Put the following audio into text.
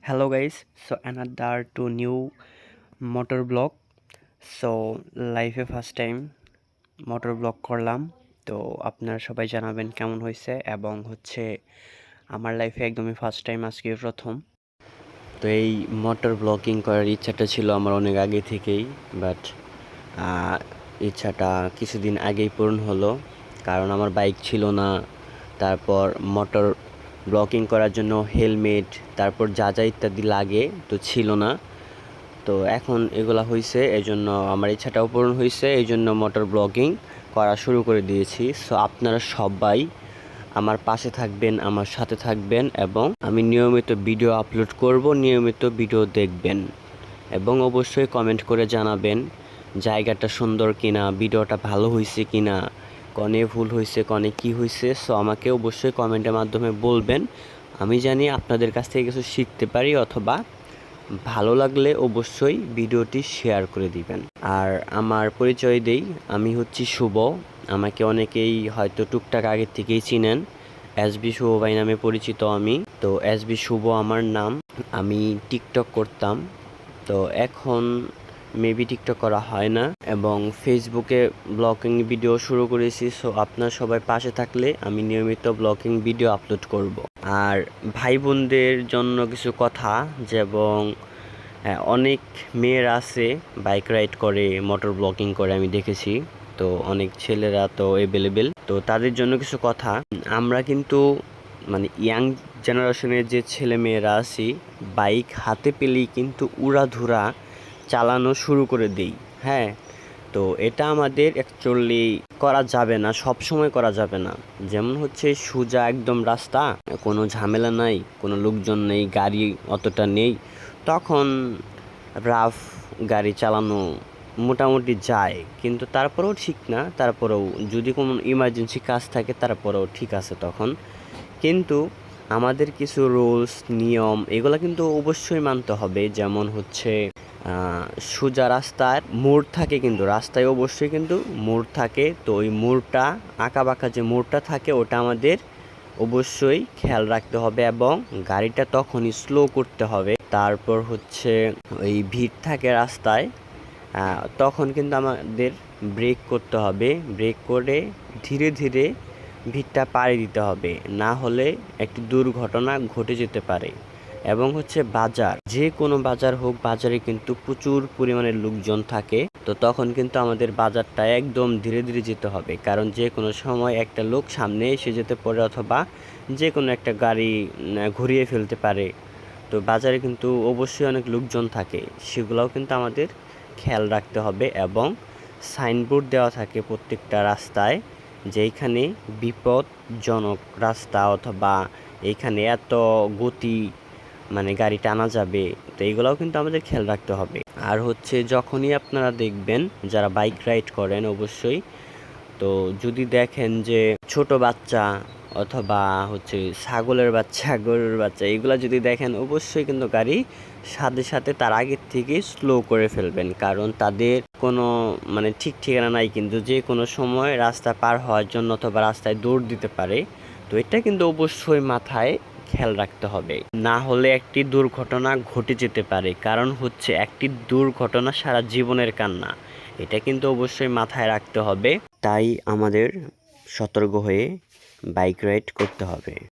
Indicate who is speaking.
Speaker 1: Hello guys, so another to new motor blog. So লাইফে first time motor blog করলাম। তো আপনারা সবাই জানাবেন কেমন হয়েছে, এবং আমার লাইফে একদমই ফার্স্ট টাইম, আজকে প্রথম। তো এই মোটর ব্লগিং করার ইচ্ছাটা ছিল আমার অনেক আগে থেকেই, বাট ইচ্ছাটা কিছুদিন আগেই পূরণ হলো, কারণ আমার বাইক ছিল না। তারপর মোটর ব্লগিং করার জন্য হেলমেট, তারপর যা যা ইত্যাদি লাগে তো ছিল না। তো এখন এগুলা হয়েছে, এই জন্য আমার ইচ্ছাটাও পূরণ হয়েছে, এই জন্য মোটর ব্লগিং করা শুরু করে দিয়েছি। সো আপনারা সবাই আমার পাশে থাকবেন, আমার সাথে থাকবেন, এবং আমি নিয়মিত ভিডিও আপলোড করব, নিয়মিত ভিডিও দেখবেন, এবং অবশ্যই কমেন্ট করে জানাবেন জায়গাটা সুন্দর কিনা, ভিডিওটা ভালো হয়েছে কিনা, কনে ভুল হয়েছে, কনে কি হয়েছে। সো আমাকে অবশ্যই কমেন্টের মাধ্যমে বলবেন, আমি জানি আপনাদের কাছ থেকে কিছু শিখতে পারি, অথবা ভালো লাগলে অবশ্যই ভিডিওটি শেয়ার করে দিবেন। আর আমার পরিচয় দেই, আমি হচ্ছি শুভ। আমাকে অনেকেই হয়তো টুকটাক আগের থেকেই চিনেন, এসবি শুভ ভাই নামে পরিচিত আমি। তো এসবি শুভ আমার নাম। আমি টিকটক করতাম, তো এখন মেবি টিকটক করা হয় না, এবং ফেসবুকে ব্লগিং ভিডিও শুরু করেছি। সো আপনার সবাই পাশে থাকলে আমি নিয়মিত ব্লগিং ভিডিও আপলোড করব। আর ভাই বোনদের জন্য কিছু কথা, যেমন অনেক মেয়েরা আছে বাইক রাইড করে, মোটর ব্লগিং করে, আমি দেখেছি। তো অনেক ছেলেরা তো অ্যাভেলেবেল, তো তাদের জন্য কিছু কথা। আমরা কিন্তু মানে ইয়াং জেনারেশনের যে ছেলে মেয়েরা আছি, বাইক হাতে পেলেই কিন্তু উড়াধুরা চালানো শুরু করে দেই। হ্যাঁ, তো এটা আমাদের অ্যাকচুয়ালি করা যাবে না, সব সময় করা যাবে না। যেমন সোজা একদম রাস্তা, কোনো ঝামেলা নাই, কোনো লোকজন নেই, গাড়ি অতটা নেই, তখন রাফ গাড়ি চালানো মোটামুটি যায়, কিন্তু তারপরেও ঠিক না। তারপরেও যদি কোনো ইমার্জেন্সি কাজ থাকে তারপরেও ঠিক আছে তখন। কিন্তু আমাদের কিছু রুলস নিয়ম এগুলো কিন্তু অবশ্যই মানতে হবে। যেমন সোজা রাস্তার মোড় থাকে, কিন্তু রাস্তায় অবশ্যই কিন্তু মোড় থাকে। তো ওই মোড়টা, আঁকা বাঁকা যে মোড়টা থাকে, ওটা আমাদের অবশ্যই খেয়াল রাখতে হবে, এবং গাড়িটা তখনই স্লো করতে হবে। তারপর ওই ভিড় থাকে রাস্তায়, তখন কিন্তু আমাদের ব্রেক করতে হবে, ব্রেক করে ধীরে ধীরে ভিড়টা পাড়ি দিতে হবে, না হলে একটি দুর্ঘটনা ঘটে যেতে পারে। এবং বাজার, যে কোনো বাজার হোক, বাজারে কিন্তু প্রচুর পরিমাণে লোকজন থাকে। তো তখন কিন্তু আমাদের বাজারটা একদম ধীরে ধীরে যেতে হবে, কারণ যে কোনো সময় একটা লোক সামনে এসে যেতে পারে, অথবা যে কোনো একটা গাড়ি ঘুরিয়ে ফেলতে পারে। তো বাজারে কিন্তু অবশ্যই অনেক লোকজন থাকে, সেগুলোও কিন্তু আমাদের খেয়াল রাখতে হবে। এবং সাইনবোর্ড দেওয়া থাকে প্রত্যেকটা রাস্তায়, যেইখানে বিপদজনক রাস্তা, অথবা এইখানে এত গতি গাড়ি টানা যাবে। তো এইগুলোও কিন্তু আমাদের খেয়াল রাখতে হবে। আর যখনই আপনারা দেখবেন যারা বাইক রাইড করেন, অবশ্যই তো যদি দেখেন যে ছোট বাচ্চা, অথবা ছাগলের বাচ্চা, গরুর বাচ্চা, এগুলা যদি দেখেন, অবশ্যই কিন্তু গাড়ি সাথে সাথে তার আগের থেকে স্লো করে ফেলবেন, কারণ তাদের কোনো ঠিক ঠিকানা নাই, কিন্তু যে কোনো সময় রাস্তা পার হওয়ার জন্য অথবা রাস্তায় দৌড় দিতে পারে। তো এটা কিন্তু অবশ্যই মাথায় খেয়াল রাখতে হবে, না হলে একটি দুর্ঘটনা ঘটে যেতে পারে। কারণ একটি দুর্ঘটনা সারা জীবনের কান্না, এটা কিন্তু অবশ্যই মাথায় রাখতে হবে। তাই আমাদের সতর্ক হয়ে বাইক রাইড করতে হবে।